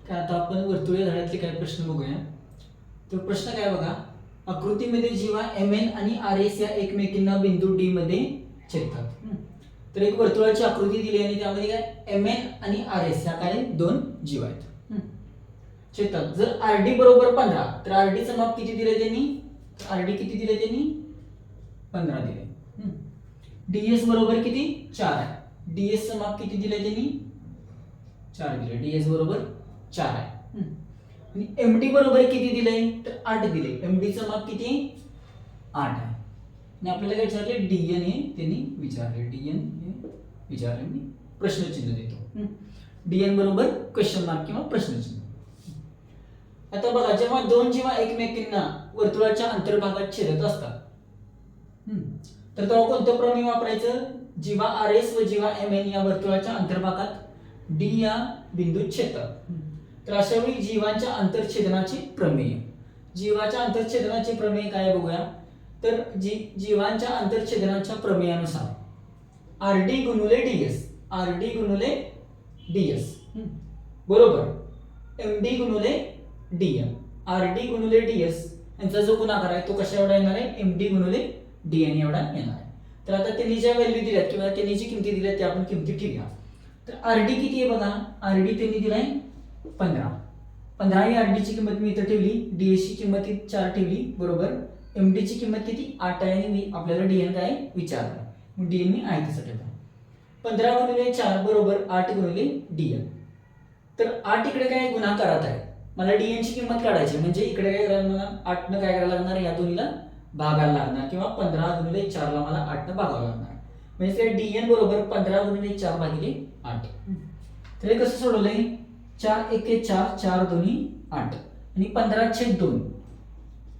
काय आता आपण वर्तुळीय धड्यातले काही प्रश्न बघूया. तर प्रश्न काय बघा, आकृतीमध्ये जेव्हा mn आणि rs या एकमेकींना बिंदू d मध्ये छेदतात. तर एक वर्तुळाची आकृती दिली आणि त्यामध्ये काय mn आणि rs या काय दोन जीव आहेत. छेदतात. जर rd बरोबर 15 तर rd चं माप किती दिले त्यांनी? rd किती दिले त्यांनी? 15 दिले. ds बरोबर किती? 4 आहे. ds चं माप किती दिले त्यांनी? 4 दिले. ds बरोबर 4 आहे. आणि md बरोबर किती दिले? तर 8 दिले. md चं माप किती? 8 आहे. आणि आपल्याला काय विचारले? dn हे त्यांनी विचारले. dn हे विचारले, मी प्रश्नचिन्ह देतो. dn बरोबर क्वेश्चन मार्क किंवा प्रश्नचिन्ह. आता बघा, जेव्हा एकमेकींना वर्तुळाच्या अंतर्भागात छेदत असतात तर तेव्हा कोणतं प्रमेय वापरायचं? जेव्हा rs व जेव्हा mn या वर्तुळाच्या अंतर्भागात d या बिंदूत छेदतात तर अशा वेळी जीवांच्या अंतरछेदनाचे प्रमेय. जीवाच्या अंतरछेदनाचे प्रमेय काय बघूया. तर जीवांच्या अंतरछेदनाच्या प्रमेयानुसार rd गुणिले ds बरोबर md गुणिले dn. rd गुणिले ds यांचा जो गुणाकार आहे तो कशा एवढा येणार आहे? md गुणिले dn एवढा येणार आहे. तर आता त्यांनी ज्या व्हॅल्यू दिल्यात किंवा त्यांनी जी किमती दिल्यात त्या आपण किमती ठेवूया. तर rd किती आहे बघा, rd त्यांनी दिलाय 15 ही rd ची किंमत मी इथे ठेवली, ds ची किंमत 4 ठेवली बरोबर. md ची किंमत किती? 8 आहे आणि मी आपल्याला dn काय विचारलं, मग dn मी आहे तसं ठेवलं. 15 गुणिले 4 बरोबर 8 गुणिले dn. तर 8 इकडे काय गुणाकारात आहे, मला dn ची किंमत काढायची म्हणजे इकडे काय करायला मला 8 न काय करायला लागणार, या दोन्हीला भागायला लागणार किंवा 15 गुणिले 4 ला मला 8 न भागावं लागणार. म्हणजे ते dn बरोबर 15 गुणिले 4 भागिले 8. तर हे कसं सोडवलंय? 4 एके 4, 4 दोन्ही 8 आणि 15/2.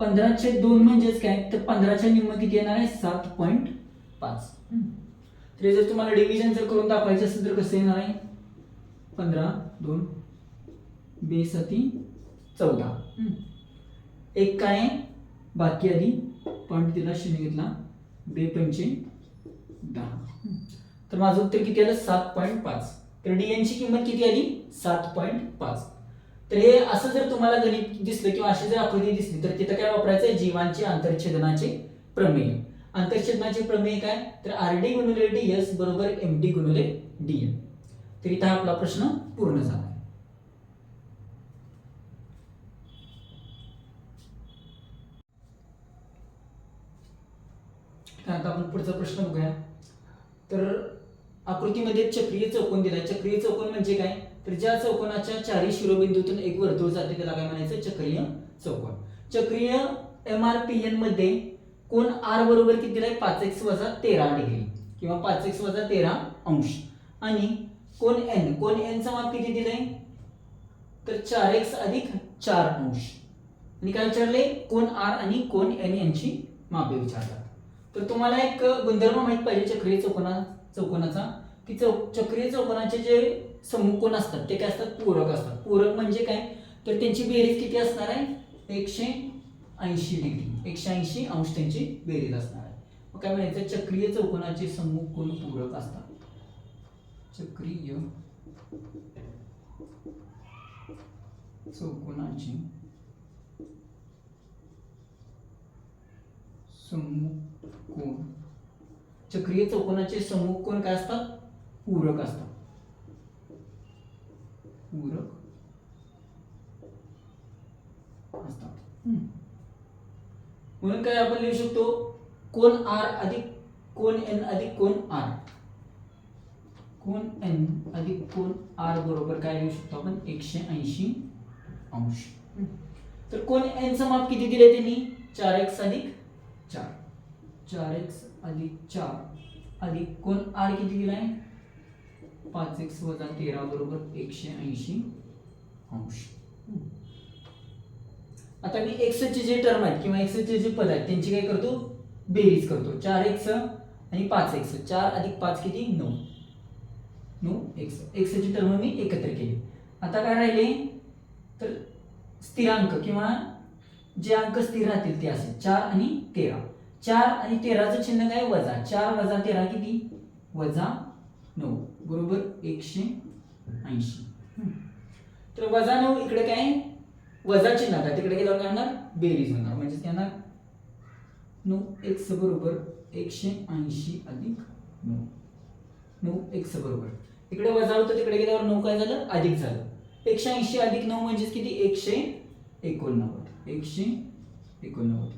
15/2 म्हणजेच काय, तर 15च्या निम्म किती येणार आहे? 7.5. तर जर तुम्हाला डिव्हिजन जर करून दाखवायचं असेल तर कसं येणार आहे? 15 2 2 7 14. एक काय बाकी आधी पॉईंट दिला, शून्य घेतला, 2 पंचे 10. तर माझं उत्तर किती आलं? 7.5. तर dn ची किंमत किती आली? 7.5. तर हे असं जर तुम्हाला गणित दिसलं किंवा अशी जर आकृती दिसली तर तिथं काय वापरायचं? जीवांचे आंतरछेदनाचे प्रमेय. आंतरछेदनाचे प्रमेय काय? तर rd गुणिले ds बरोबर md गुणिले dn. तर इथं आपला प्रश्न पूर्ण झाला. आता आपण पुढचा प्रश्न बघूया. तर आकृतीमध्ये चक्रीय चौकोन दिलाय. चक्रीय चौकोन म्हणजे काय, तर ज्या चौकोनाच्या चारही शिरोबिंदूतून एक वर्तुळ जाते त्याला काय म्हणायचं? चक्रीय चौकोन. चक्रीय MRPN मध्ये कोण r बरोबर किती दिलाय? 5x - 13 डिग्री किंवा 5x - 13 अंश. आणि कोण n चा माप किती दिलाय? तर 4x + 4 अंश. आणि काय विचारले? कोण r आणि कोण n यांची मापे विचारतात. तर तुम्हाला एक गुणधर्म माहित पाहिजे चक्रीय चौकोनाचा, की चक्रीय चौकोनाचे जे समकोन असतात ते काय असतात? पूरक असतात. पूरक म्हणजे काय, तर त्यांची बेरीज किती असणार आहे? 180 डिग्री, 180 अंश त्यांची बेरीज असणार आहे. मग काय म्हणायचं? चक्रीय चौकोनाचे समकोन पूरक असतात. चक्रीय चौकोनाचे समकोन, चक्रीय चौकोनाचे समकोन काय असतात? पूरक असतात. पूरक असतात. म्हणून काय आपण लिहू शकतो? कोण r अधिक कोण n अधिक कोण r. कोण n अधिक कोण r बरोबर काय लिहू शकतो आपण? 180 अंश. तर कोण n चं माप किती दिले त्यांनी? 4x + 4. 4x + 4 अधिक कोण r किती दिलाय? 5x - 13 बरोबर 180 अंश. आता मी x चे जे टर्म आहेत किंवा x चे जे पद आहेत त्यांची काय करतो? बेरीज करतो. 4x आणि 5x, 4 अधिक 5 किती? 9. 9x. x ची टर्म मी एकत्र केली. आता काय राहिले? तर स्थिरांक किंवा जे अंक स्थिर राहतील ते असेल 4 आणि 13. 4 आणि 13चं चिन्ह काय? वजा. 4 - 13 किती? -9 बरोबर 180. तर -9 इकडे काय वजा चिन्ह आहे, तिकडे गेल्यावर काय होणार बेरीज होणार, म्हणजे काय होणार 9x बरोबर 180 अधिक 9. 9x बरोबर इकडे वजा होतं, तिकडे गेल्यावर 9 काय झालं अधिक झालं. 180 अधिक 9 म्हणजे किती 189. 189.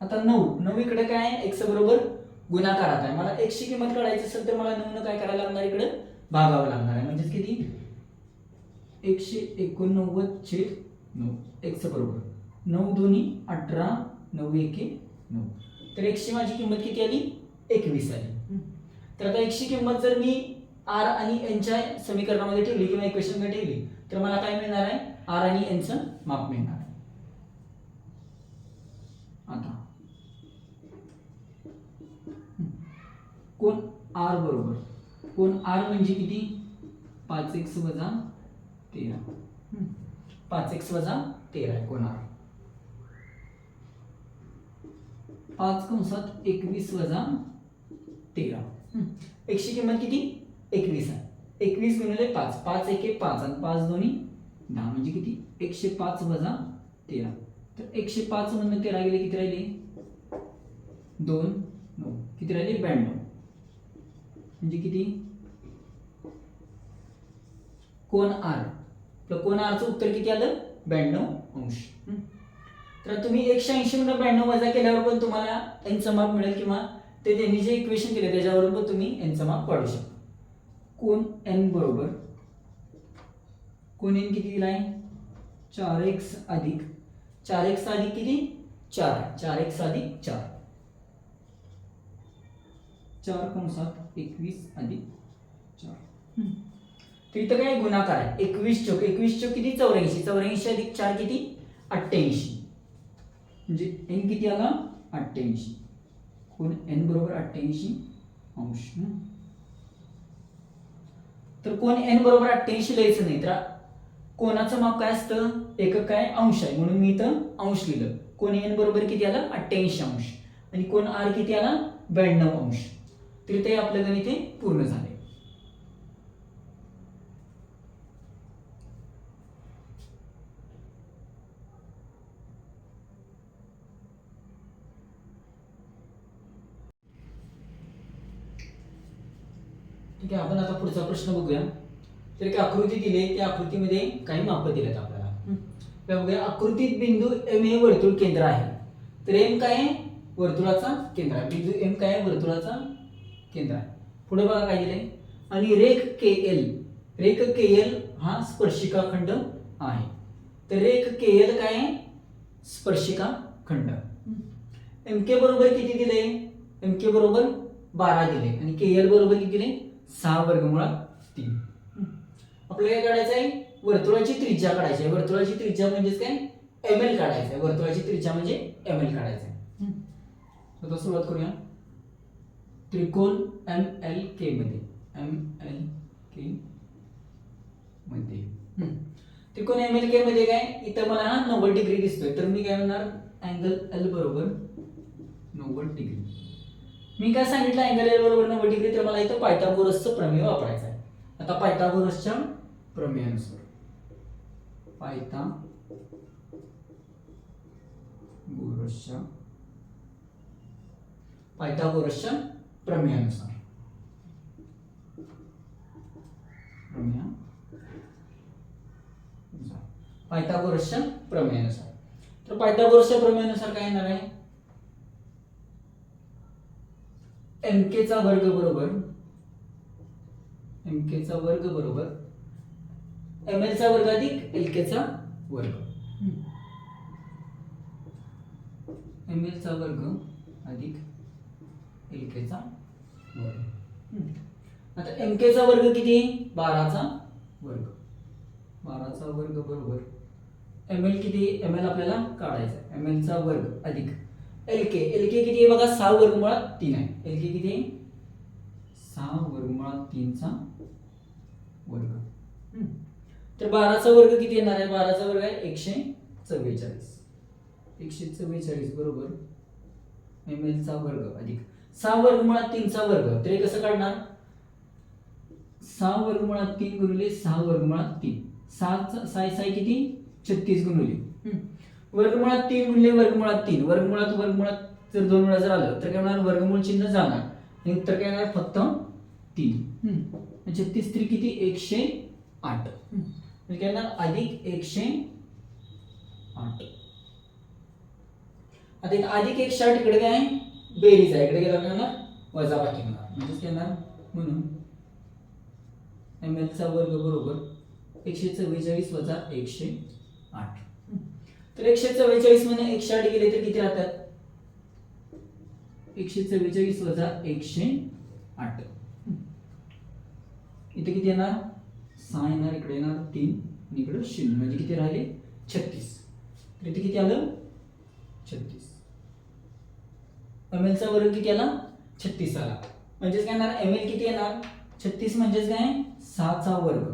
आता 9 इकडे काय आहे x बरोबर गुणाकारात आहे. मला x ची किंमत काढायची असेल तर मला 9 काय करायला लागणार इकडे भागावं लागणार आहे, म्हणजे किती 189/9. x बरोबर 9 दोन्ही 18, 9 एके 9. तर x ची माझी किंमत किती आली 21 आली. तर आता x ची किंमत जर मी r आणि n च्या समीकरणामध्ये ठेवली किंवा इक्वेशन मध्ये ठेवली तर मला काय मिळणार आहे r आणि n चं माप मिळणार आहे. आता कोण r बरोबर कोण r म्हणजे किती 5x - 13. 5x - 13 आहे कोण r. 5 कंसात 21 - 13. x ची किंमत किती 21 आहे. 21 गुणिले 5, 5 एके 5 आणि 5 दोन्ही 10 म्हणजे किती 105 - 13. तर 105 मधून 13 गेले किती राहिले 2 9 किती राहिले 92. म्हणजे किती कोण r. तर कोण r चं उत्तर किती आलं 92°. तर तुम्ही 180 मधून 92 वजा केल्यावर पण तुम्हाला n चं माप मिळेल, किंवा ते त्यांनी जे इक्वेशन केले त्याच्यावरून पण तुम्ही n चं माप काढू शकता. कोण n बरोबर कोण n किती दिलाय 4x अधिक 4x अधिक किती 4 आहे. 4x अधिक 4 4 कंसात 21 अधिक 4. तर इथं काय गुणाकार आहे 21 चौक 21 चौक किती 84. 84 अधिक 4 किती 88. म्हणजे n किती आला 88. कोण n बरोबर 88°. तर कोण n बरोबर 88 लिहायचं नाही, तर कोणाचं माप काय असतं एकक काय अंश आहे, म्हणून मी इथं अंश लिहिलं. कोण n बरोबर किती आला 88° आणि कोण r किती आला 92°. तर ते आपलं गणित हे पूर्ण झाले. ठीक आहे, आपण आता पुढचा प्रश्न बघूया. तर एक आकृती दिली, त्या आकृतीमध्ये काही माप दिलेत आपल्याला. बघूया आकृतीत बिंदू m हे वर्तुळ केंद्र आहे. तर m काय आहे वर्तुळाचा केंद्र आहे. बिंदू m काय आहे वर्तुळाचा केंद्र आहे. पुढे बघा काय दिलंय आणि रेख KL हा स्पर्शिका खंड आहे. तर रेख KL काय आहे स्पर्शिका खंड. MK बरोबर किती दिले MK बरोबर 12 दिले आणि KL बरोबर किती दिले 6 वर्गमुळात 3. आपल्याला काय काढायचं आहे वर्तुळाची त्रिज्या काढायची आहे. वर्तुळाची त्रिज्या म्हणजेच काय ml काढायचं आहे. वर्तुळाची त्रिज्या म्हणजे ml काढायचं आहे. आता सुरुवात करूया. त्रिकोण MLK मध्ये त्रिकोण MLK मध्ये काय इथं मला 90 डिग्री दिसतोय, तर मी काय म्हणणार अँगल L बरोबर 90 डिग्री. मी काय सांगितलं अँगल L बरोबर 90 डिग्री, तर मला इथं पायथागोरसचं प्रमेय वापरायचं आहे. आता पायथागोरसच्या प्रमेयानुसार पायथागोरसच्या प्रमेयानुसार तर पायथागोरसच्या प्रमेयानुसार काय येणार आहे MK चा वर्ग बरोबर ML चा वर्ग अधिक LK चा वर्ग. ML चा वर्ग अधिक LK चा वर्ग. आता MK चा वर्ग किती 12 चा वर्ग. 12 चा वर्ग बरोबर ML किती ML आपल्याला काढायचा आहे. ML चा वर्ग अधिक LK किती आहे बघा 6 वर्गमुळात 3 आहे. LK किती आहे 6 वर्गमुळात 3 चा वर्ग. तर 12 चा वर्ग किती येणार आहे 12 चा वर्ग आहे 144 बरोबर ML चा वर्ग अधिक 6 वर्गमुळात 3 चा वर्ग. तर हे कसं काढणार 6 वर्गमुळात 3 गुणिले 6 वर्गमुळात 3. साय किती 36 गुणिले वर्गमुळात 3 गुणिले वर्गमुळात 3 वर्गमुळात जर 2 वेळा जर आलं तर काय होणार वर्गमूळ चिन्ह जाणार आणि उत्तर काय येणार फक्त 3 36 3 किती 108 म्हणजे काय येणार अधिक 108 आता इथे अधिक 108 इकडे काय आहे बेरीज आहे इकडे काय होणार वजाबाकी होणार म्हणजे काय येणार म्हणून ml चा वर्ग बरोबर 144 वजा 108 तर 144 मध्ये 108 गेले तर किती राहतात 144 वजा 108 इथे किती येणार 6 येणार इकडे येणार 3 आणि इकडे 0 म्हणजे किती राहिले 36 तर इथे किती आलं 36 ml चा वर्ग किती आला 36 आला म्हणजेच काय येणार ml किती येणार 36 म्हणजेच काय 6 चा वर्ग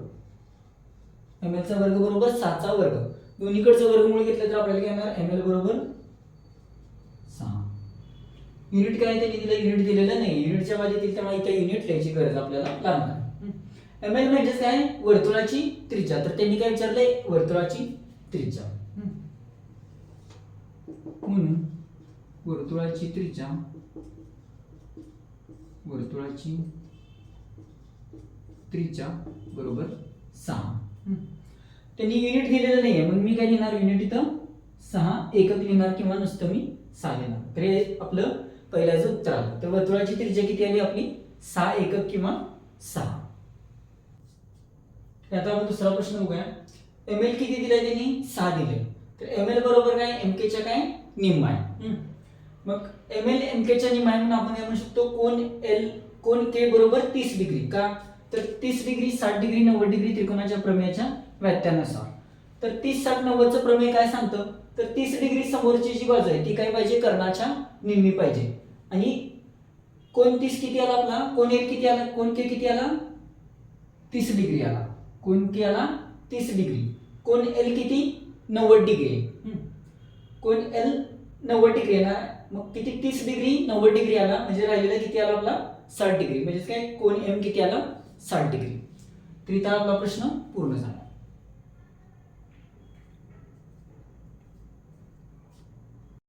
ml चा वर्ग बरोबर 6 चा वर्ग दोन्हीकडचं वर्गमूळ घेतलं तर आपल्याला काय येणार ml बरोबर 6 युनिट काय त्यांनी दिलं युनिट दिलेलं नाही युनिटच्या बाजूला दिलं त्यामुळे इथे युनिट लिहायची गरज आपल्याला लागणार ml म्हणजेच काय वर्तुळाची त्रिज्या तर त्यांनी काय विचारलंय वर्तुळाची त्रिज्या म्हणून वर्तुळाची त्रिज्या बरोबर 6 त्यांनी युनिट दिलेलं नाहीये मग मी काय लिहिणार युनिट इथं 6 एकक लिहिणार किंवा नुसतं मी 6 लिहिणार तर हे आपलं पहिल्याचं उत्तर आलं तर वर्तुळाची त्रिज्या किती आली आपली 6 एकक किंवा 6 आता आपण दुसरा प्रश्न बघूया ml किती दिलाय त्यांनी 6 दिले तर ml बरोबर काय mk च्या काय निम्मा आहे मग ml mk च्या निम्मा आहे म्हणून आपण काय म्हणू शकतो कोन k बरोबर 30 डिग्री का तर 30 डिग्री 60 डिग्री 90 डिग्री त्रिकोणाच्या प्रमेयाच्या व्याख्यानुसार तर 30 60 90 चं प्रमेय काय सांगतं तर 30 डिग्री समोरची जी बाजू आहे ती काय पाहिजे कर्णाच्या निम्मी पाहिजे आणि कोन 30 किती आला आपला कोन l किती आला कोन k किती आला 30 डिग्री आला कोन k आला 30 डिग्री कोन l किती 90 डिग्री कोन l 90 डिग्री आहे ना मग किती 30 डिग्री 90 डिग्री आला म्हणजे राहिलेला किती आला आपला 60 डिग्री म्हणजे काय कोन m किती आला 60 डिग्री तर इथं आपला प्रश्न पूर्ण झाला